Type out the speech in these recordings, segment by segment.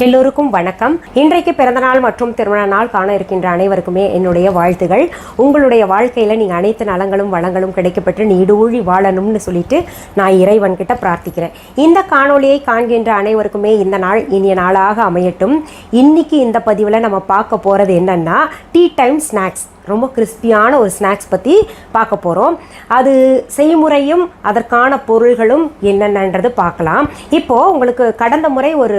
எல்லோருக்கும் வணக்கம். இன்றைக்கு பிறந்தநாள் மற்றும் திருமண நாள் காண இருக்கின்ற அனைவருக்குமே என்னுடைய வாழ்த்துகள். உங்களுடைய வாழ்க்கையில் நீங்கள் அனைத்து நலங்களும் வளங்களும் கிடைக்கப்பட்டு நீடூழி வாழணும்னு சொல்லிட்டு நான் இறைவன்கிட்ட பிரார்த்திக்கிறேன். இந்த காணொலியை காண்கின்ற அனைவருக்குமே இந்த நாள் இனிய நாளாக அமையட்டும். இன்னைக்கு இந்த பதிவில் நம்ம பார்க்க போகிறது என்னன்னா டீ டைம் ஸ்நாக்ஸ். ரொம்ப கிறிஸ்பியான ஒரு ஸ்நாக்ஸ் பற்றி பார்க்க போகிறோம். அது செய்முறையும் அதற்கான பொருள்களும் என்னென்னன்றது பார்க்கலாம். இப்போது உங்களுக்கு கடந்த முறை ஒரு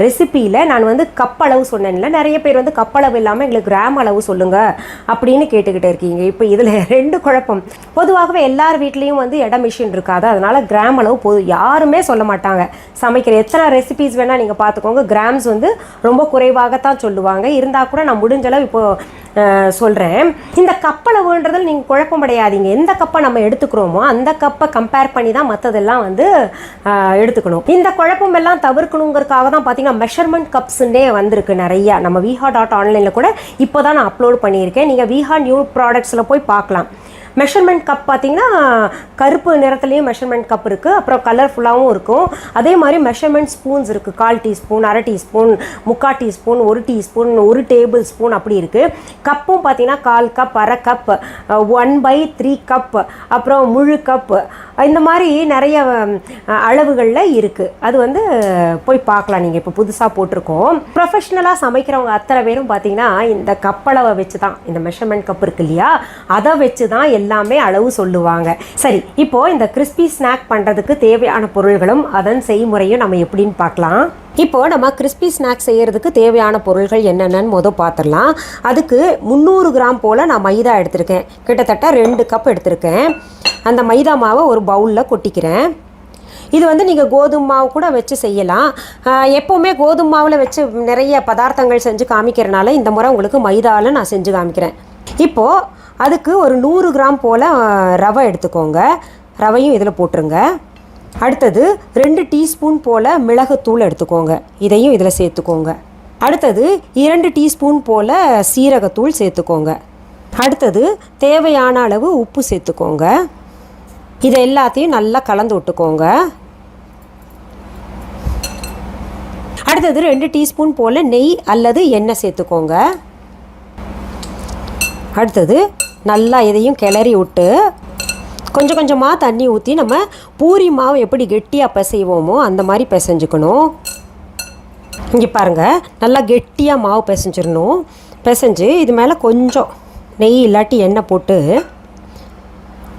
ரெசிப்பியில் நான் கப்பளவு சொன்னேன்ல, நிறைய பேர் கப்பளவு இல்லாமல் எங்களுக்கு கிராம் அளவு சொல்லுங்கள் அப்படின்னு கேட்டுக்கிட்டே இருக்கீங்க. இப்போ இதில் ரெண்டு குழப்பம். பொதுவாகவே எல்லார் வீட்லேயும் எடை மிஷின் இருக்காது, அதனால் கிராம் அளவு யாருமே சொல்ல மாட்டாங்க. சமைக்கிற எத்தனை ரெசிபிஸ் வேணால் நீங்கள் பார்த்துக்கோங்க, கிராம்ஸ் ரொம்ப குறைவாகத்தான் சொல்லுவாங்க. இருந்தால் கூட நான் முடிஞ்சளவு இப்போது சொல்கிறேன். இந்த கப்பளவுன்றதில் நீங்கள் குழப்பமடையாதீங்க. எந்த கப்பை நம்ம எடுத்துக்கிறோமோ அந்த கப்பை கம்பேர் பண்ணி தான் மற்றதெல்லாம் எடுத்துக்கணும். இந்த குழப்பம் எல்லாம் தவிர்க்கணுங்கிறதுக்காக தான் பார்த்தீங்கன்னா மெஷர்மெண்ட் கப்ஸுன்னே வந்திருக்கு நிறையா. நம்ம viha.online கூட இப்போ தான் நான் அப்லோட் பண்ணியிருக்கேன். நீங்கள் விஹா நியூ ப்ராடக்ட்ஸில் போய் பார்க்கலாம். மெஷர்மெண்ட் கப் பார்த்தீங்கன்னா கருப்பு நிறத்துலேயும் மெஷர்மெண்ட் கப் இருக்குது, அப்புறம் கலர்ஃபுல்லாகவும் இருக்கும். அதே மாதிரி மெஷர்மெண்ட் ஸ்பூன்ஸ் இருக்குது. 1/4 டீஸ்பூன், அரை teaspoon, 3/4 teaspoon, 1 teaspoon, 1 table spoon அப்படி இருக்குது. கப்பும் பார்த்தீங்கன்னா 1/4 கப், அரை கப், 1/3 கப், அப்புறம் முழு கப், இந்த மாதிரி நிறைய அளவுகளில் இருக்குது. அது போய் பார்க்கலாம். நீங்கள் இப்போ புதுசாக போட்டிருக்கோம். ப்ரொஃபஷ்னலாக சமைக்கிறவங்க அத்தனை பேரும் பார்த்தீங்கன்னா இந்த கப்பளவை வச்சு தான், இந்த மெஷர்மெண்ட் கப் இருக்கு இல்லையா, அதை வச்சு தான் எல்லாமே அளவு சொல்லுவாங்க. சரி, இப்போது இந்த கிறிஸ்பி ஸ்நாக் பண்ணுறதுக்கு தேவையான பொருள்களும் அதன் செய்முறையும் நம்ம எப்படின்னு பார்க்கலாம். இப்போது நம்ம கிறிஸ்பி ஸ்நாக்ஸ் செய்கிறதுக்கு தேவையான பொருள்கள் என்னென்னு பார்த்துடலாம். அதுக்கு 300 கிராம் போல் நான் மைதா எடுத்திருக்கேன். கிட்டத்தட்ட 2 கப் எடுத்திருக்கேன். அந்த மைதா மாவை ஒரு பவுலில் கொட்டிக்கிறேன். இது நீங்கள் கோதுமை மாவு கூட வச்சு செய்யலாம். எப்போவுமே கோதுமை மாவில் வச்சு நிறைய பதார்த்தங்கள் செஞ்சு காமிக்கிறனால இந்த முறை உங்களுக்கு மைதாவில் நான் செஞ்சு காமிக்கிறேன். இப்போது அதுக்கு ஒரு 100 கிராம் போல் ரவை எடுத்துக்கோங்க. ரவையும் இதில் போட்டுருங்க. அடுத்தது 2 டீஸ்பூன் போல் மிளகுத்தூள் எடுத்துக்கோங்க. இதையும் இதில் சேர்த்துக்கோங்க. அடுத்தது 2 டீஸ்பூன் போல் சீரகத்தூள் சேர்த்துக்கோங்க. அடுத்தது தேவையான அளவு உப்பு சேர்த்துக்கோங்க. இதை எல்லாத்தையும் நல்லா கலந்து விட்டுக்கோங்க. அடுத்தது 2 டீஸ்பூன் போல் நெய் அல்லது எண்ணெய் சேர்த்துக்கோங்க. அடுத்தது நல்லா இதையும் கிளறி விட்டு கொஞ்சம் கொஞ்சமாக தண்ணி ஊற்றி நம்ம பூரி மாவு எப்படி கெட்டியாக பிசைவோமோ அந்த மாதிரி பிசைஞ்சுக்கணும். இங்கே பாருங்கள், நல்லா கெட்டியாக மாவு பிசைஞ்சிடணும். பிசைஞ்சு இது மேலே கொஞ்சம் நெய் இல்லாட்டி எண்ணெய் போட்டு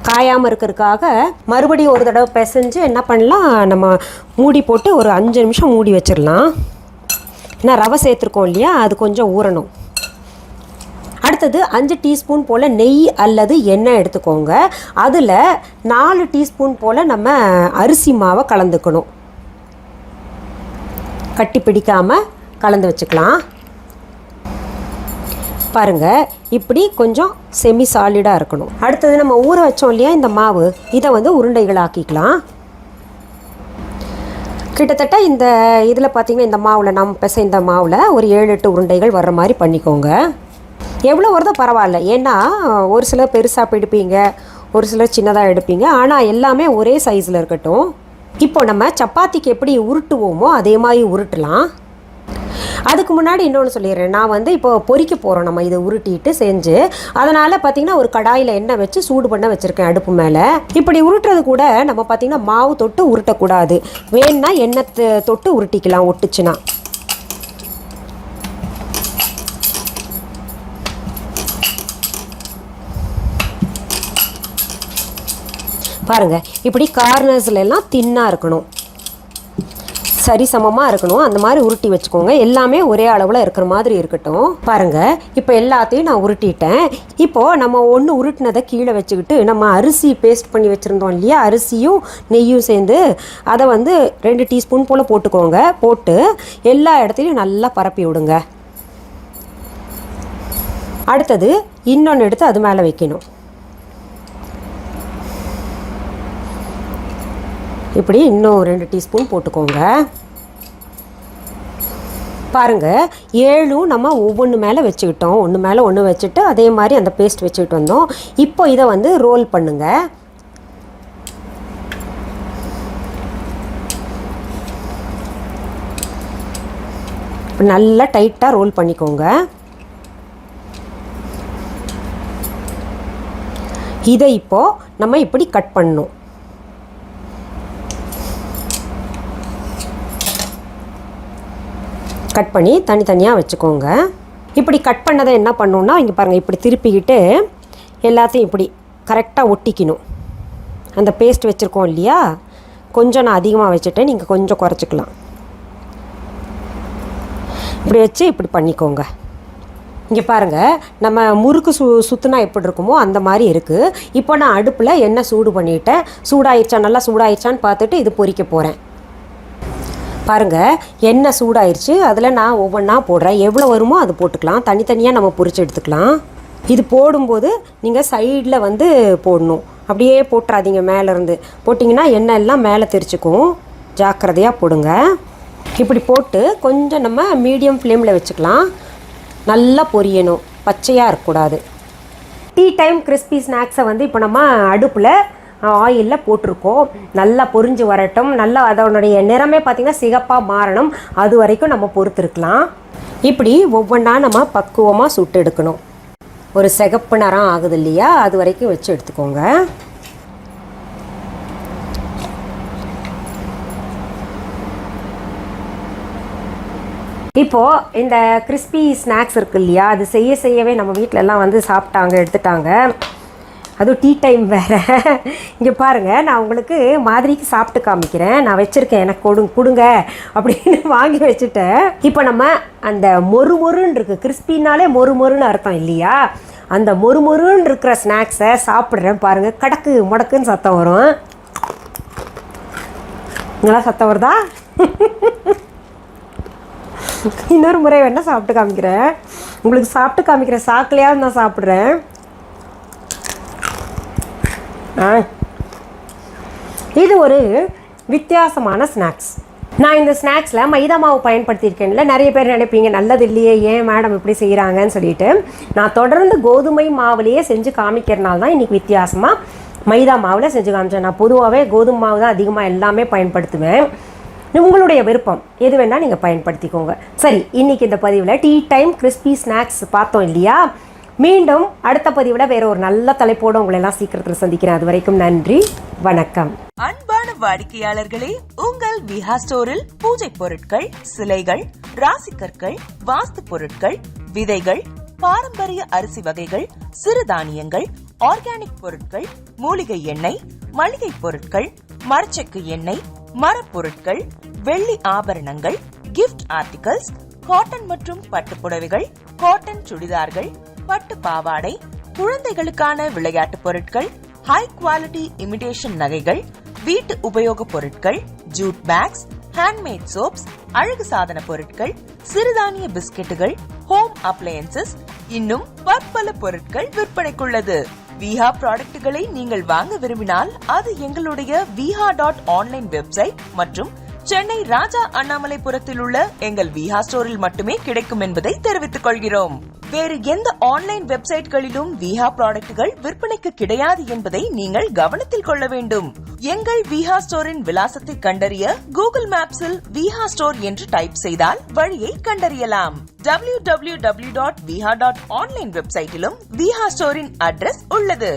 காயாமல் இருக்கிறதுக்காக மறுபடியும் ஒரு தடவை பிசைஞ்சு என்ன பண்ணலாம், நம்ம மூடி போட்டு ஒரு 5 நிமிஷம் மூடி வச்சிடலாம். ஏன்னா ரவை சேர்த்துருக்கோம் இல்லையா, அது கொஞ்சம் ஊறணும். அடுத்தது 5 டீஸ்பூன் போல் நெய் அல்லது எண்ணெய் எடுத்துக்கோங்க. அதில் 4 டீஸ்பூன் போல் நம்ம அரிசி மாவை கலந்துக்கணும். கட்டி பிடிக்காமல் கலந்து வச்சுக்கலாம். பாருங்கள், இப்படி கொஞ்சம் செமி சாலிடாக இருக்கணும். அடுத்தது நம்ம ஊற வச்சோம் இல்லையா இந்த மாவு, இதை உருண்டைகள் ஆக்கிக்கலாம். கிட்டத்தட்ட இந்த இதில் பார்த்திங்கன்னா இந்த மாவில் இந்த மாவில் ஒரு 7-8 உருண்டைகள் வர்ற மாதிரி பண்ணிக்கோங்க. எவ்வளோ வருதோ பரவாயில்ல. ஏன்னா ஒரு சிலர் பெருசாக எடுப்பீங்க, ஒரு சிலர் சின்னதாக எடுப்பீங்க. ஆனால் எல்லாமே ஒரே சைஸில் இருக்கட்டும். இப்போ நம்ம சப்பாத்திக்கு எப்படி உருட்டுவோமோ அதே மாதிரி உருட்டலாம். அதுக்கு முன்னாடி இன்னொன்று சொல்லிடுறேன். நான் இப்போ பொரிக்க போகிறோம் நம்ம இதை உருட்டிட்டு செஞ்சு. அதனால் பார்த்திங்கன்னா ஒரு கடாயில் எண்ணெய் வச்சு சூடு பண்ண வச்சுருக்கேன் அடுப்பு மேலே. இப்படி உருட்டுறது கூட நம்ம பார்த்திங்கன்னா மாவு தொட்டு உருட்டக்கூடாது. வேணுன்னா எண்ணெய் தொட்டு உருட்டிக்கலாம் ஒட்டுச்சுன்னா. பாருங்கள், இப்படி கார்னர்ஸ்ல எல்லாம் தின்னாக இருக்கணும், சரிசமமாக இருக்கணும். அந்த மாதிரி உருட்டி வச்சுக்கோங்க. எல்லாமே ஒரே அளவில் இருக்கிற மாதிரி இருக்கட்டும். பாருங்கள், இப்போ எல்லாத்தையும் நான் உருட்டிட்டேன். இப்போது நம்ம ஒன்று உருட்டினதை கீழே வச்சுக்கிட்டு நம்ம அரிசி பேஸ்ட் பண்ணி வச்சுருந்தோம் இல்லையா, அரிசியும் நெய்யும் சேர்ந்து அதை 2 டீஸ்பூன் போல் போட்டுக்கோங்க. போட்டு எல்லா இடத்துலையும் நல்லா பரப்பி விடுங்க. அடுத்தது இன்னொன்று எடுத்து அது மேலே வைக்கணும். இப்படி இன்னும் 2 டீஸ்பூன் போட்டுக்கோங்க. பாருங்கள், 7 நம்ம ஒவ்வொன்று மேலே வச்சுக்கிட்டோம். ஒன்று மேலே ஒன்று வச்சுட்டு அதே மாதிரி அந்த பேஸ்ட் வச்சுக்கிட்டு வந்தோம். இப்போ இதை ரோல் பண்ணுங்கள். நல்லா டைட்டாக ரோல் பண்ணிக்கோங்க. இதை இப்போது நம்ம இப்படி கட் பண்ணணும். கட் பண்ணி தனித்தனியாக வச்சுக்கோங்க. இப்படி கட் பண்ணதை என்ன பண்ணணுன்னா இங்கே பாருங்கள், இப்படி திருப்பிக்கிட்டு எல்லாத்தையும் இப்படி கரெக்டாக ஒட்டிக்கணும். அந்த பேஸ்ட் வச்சுருக்கோம் இல்லையா, கொஞ்சம் நான் அதிகமாக வச்சுட்டேன், நீங்கள் கொஞ்சம் குறைச்சிக்கலாம். இப்படி வச்சு இப்படி பண்ணிக்கோங்க. இங்கே பாருங்கள், நம்ம முறுக்கு சுற்றுனா எப்படி இருக்குமோ அந்த மாதிரி இருக்குது. இப்போ நான் அடுப்பில் எண்ணெய் சூடு பண்ணிவிட்டேன். சூடாயிடுச்சா, நல்லா சூடாயிடுச்சான்னு பார்த்துட்டு இது பொரிக்க போகிறேன். பாருங்கள், எண்ணெய் சூடாயிருச்சு. அதில் நான் ஒவ்வொன்றா போடுறேன். எவ்வளோ வருமோ அது போட்டுக்கலாம். தனித்தனியாக நம்ம பொரிச்சு எடுத்துக்கலாம். இது போடும்போது நீங்கள் சைடில் வந்து போடணும். அப்படியே போட்டுறாதீங்க. மேலேருந்து போட்டிங்கன்னா எண்ணெய் எல்லாம் மேலே தெரிச்சுக்கும். ஜாக்கிரதையாக போடுங்க. இப்படி போட்டு கொஞ்சம் நம்ம மீடியம் ஃப்ளேமில் வச்சுக்கலாம். நல்லா பொரியணும், பச்சையாக இருக்கக்கூடாது. டீ டைம் கிறிஸ்பி ஸ்நாக்ஸை வந்து இப்போ நம்ம அடுப்பில் ஆயிலில் போட்டிருக்கோம். நல்லா பொரிஞ்சு வரட்டும். நல்லா அதனுடைய நிறமே பார்த்திங்கன்னா சிகப்பாக மாறணும். அது வரைக்கும் நம்ம பொறுத்துருக்கலாம். இப்படி ஒவ்வொன்றா நம்ம பக்குவமாக சுட்டு எடுக்கணும். ஒரு சிகப்பு நிறம் ஆகுது இல்லையா, அது வரைக்கும் வச்சு எடுத்துக்கோங்க. இப்போது இந்த கிறிஸ்பி ஸ்நாக்ஸ் இருக்குது இல்லையா, அது செய்யவே நம்ம வீட்டிலலாம் வந்து சாப்பிட்டாங்க, எடுத்துட்டாங்க. அதுவும் டீ டைம் வேறு. இங்கே பாருங்கள், நான் உங்களுக்கு மாதிரிக்கு சாப்பிட்டு காமிக்கிறேன். நான் வச்சுருக்கேன், எனக்கு கொடுங்க அப்படின்னு வாங்கி வச்சுட்டேன். இப்போ நம்ம அந்த மொறுன்னு இருக்குது, கிறிஸ்பின்னாலே மொறுன்னு அர்த்தம் இல்லையா, அந்த மொறுன்னு இருக்கிற ஸ்நாக்ஸை சாப்பிட்றேன். பாருங்கள், கடக்கு முடக்குன்னு சத்தம் வரும். இங்கெல்லாம் சத்தம் வருதா? இன்னொரு முறை வேணால் சாப்பிட்டு காமிக்கிறேன். உங்களுக்கு சாப்பிட்டு காமிக்கிறேன், சாக்கலையாவது நான் சாப்பிட்றேன். இது ஒரு வித்தியாசமான ஸ்நாக்ஸ். நான் இந்த ஸ்நாக்ஸில் மைதா மாவு பயன்படுத்தியிருக்கேன்ல. நிறைய பேர் நினைப்பீங்க நல்லது இல்லையே, ஏன் மேடம் இப்படி செய்கிறாங்கன்னு சொல்லிட்டு. நான் தொடர்ந்து கோதுமை மாவுலேயே செஞ்சு காமிக்கிறனால தான் இன்றைக்கி வித்தியாசமாக மைதா மாவில் செஞ்சு காமிச்சேன். நான் பொதுவாகவே கோதுமை மாவு தான் அதிகமாக எல்லாமே பயன்படுத்துவேன். உங்களுடைய விருப்பம் எது வேணால் நீங்கள் பயன்படுத்திக்கோங்க. சரி, இன்றைக்கி இந்த பதிவில் டீ டைம் கிறிஸ்பி ஸ்நாக்ஸ் பார்த்தோம் இல்லையா. மீண்டும் அடுத்த பதிவில் வேற ஒரு நல்ல தலைப்போடு உங்களை எல்லாம் சீக்கிரத்தில் சந்திக்கிறேன். அது வரைக்கும் நன்றி, வணக்கம். அன்பான வாடிக்கையாளர்களே, உங்கள் விஹா ஸ்டோரில் பூஜை பொருட்கள், சிலைகள், ராசிக்கற்கள், வாஸ்து பொருட்கள், விதைகள், பாரம்பரிய அரிசி வகைகள், சிறுதானியங்கள், ஆர்கானிக் பொருட்கள், மூலிகை எண்ணெய், மளிகை பொருட்கள், மரச்செக்கு எண்ணெய், மரப்பொருட்கள், வெள்ளி ஆபரணங்கள், கிஃப்ட் ஆர்டிகல்ஸ், காட்டன் மற்றும் பட்டு புடவைகள், காட்டன் சுடிதார்கள், பட்டு பாவாடை, குழந்தைகளுக்கான விளையாட்டு பொருட்கள், ஹை குவாலிட்டி இமிடேஷன் நகைகள், வீட்டு உபயோக பொருட்கள், ஜூட் பேக்ஸ், ஹேண்ட்மேட் சோப்ஸ், அழகு சாதன பொருட்கள், சிறுதானிய பிஸ்கெட்டுகள், ஹோம் அப்ளையன்சஸ், இன்னும் பற்பல பொருட்கள் விற்பனைக்குள்ளது. விஹா ப்ராடக்ட்களை நீங்கள் வாங்க விரும்பினால் அது எங்களுடைய viha.online வெப்சைட் மற்றும் சென்னை ராஜா அண்ணாமலைபுரத்தில் உள்ள எங்கள் விஹா ஸ்டோரில் மட்டுமே கிடைக்கும் என்பதை தெரிவித்துக் கொள்கிறோம். வேறு எந்த ஆன்லைன் வெப்சைட்களிலும் விஹா ப்ராடக்ட்கள் விற்பனைக்கு கிடையாது என்பதை நீங்கள் கவனத்தில் கொள்ள வேண்டும். எங்கள் விஹா ஸ்டோரின் விலாசத்தை கண்டறிய கூகுள் மேப்ஸில் விஹா ஸ்டோர் என்று டைப் செய்தால் வழியை கண்டறியலாம். www.viha.online வெப்சைட்டிலும் விஹா ஸ்டோரின் அட்ரஸ் உள்ளது.